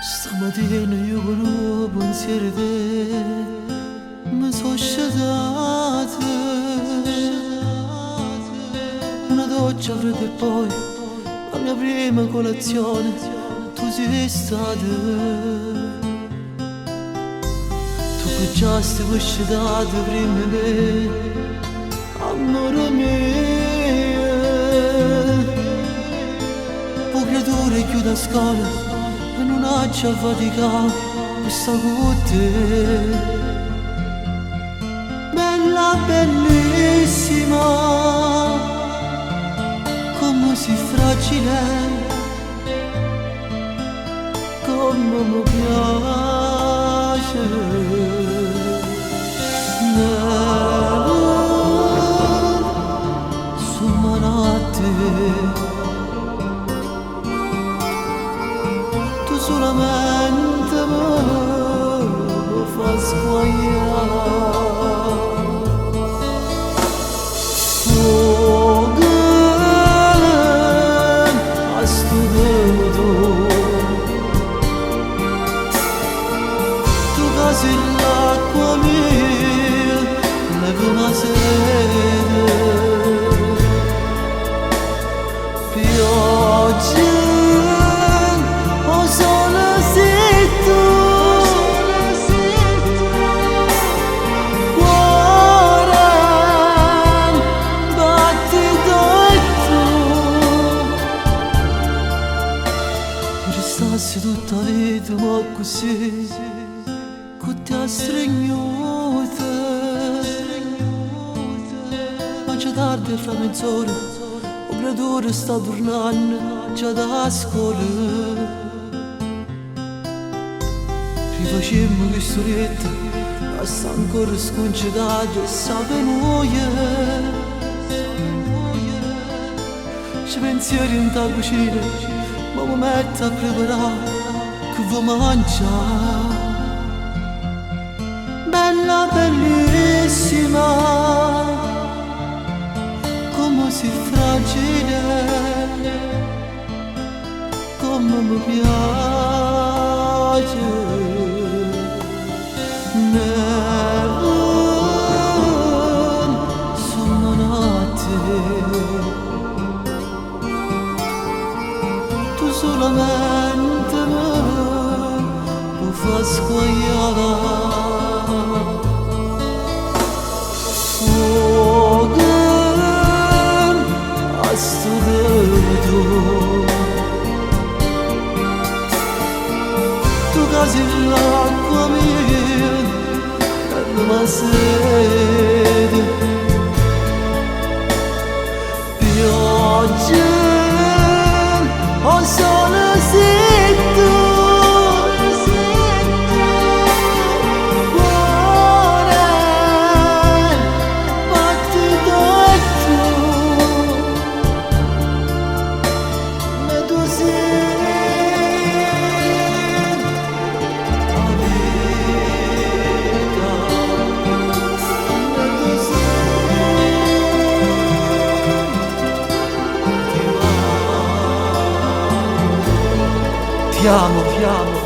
Stamattina io con un pensiero di te mi sono sciatata. Una doccia fredda e poi la mia prima colazione tu sei stata. Tu che già stai sciatata prima di me, amore mio. Un creatore chiude a scuola e non ha già faticato per stare con te. Bella, bellissima, come sei fragile, come mi piace. Su manate solamente me fa squagliare. Oh, girl, a studiato tu casi l'acqua mia, levi una sede, pioggia. Stassi tutta la vita ma così che ti ha stregnuta. Ma già tardi fra mezz'ora un creatore sta tornando già da scuola. Rifacemmo che storietta ma sta ancora sconcertata e sa penuia. C'è pensieri in ta cucina ma mi metto a preparare che vuoi mangiare. Bella, bellissima, come sei fragile, come mi piace. Neve sono nate solamente me può far squagliare. Oh, girl, a studiato tu casi l'acqua mia e non mi sede. Pioggia o solo se tu, cuore battito e tu, ma tu sei la vita, ma tu sei. Ti amo, ti amo.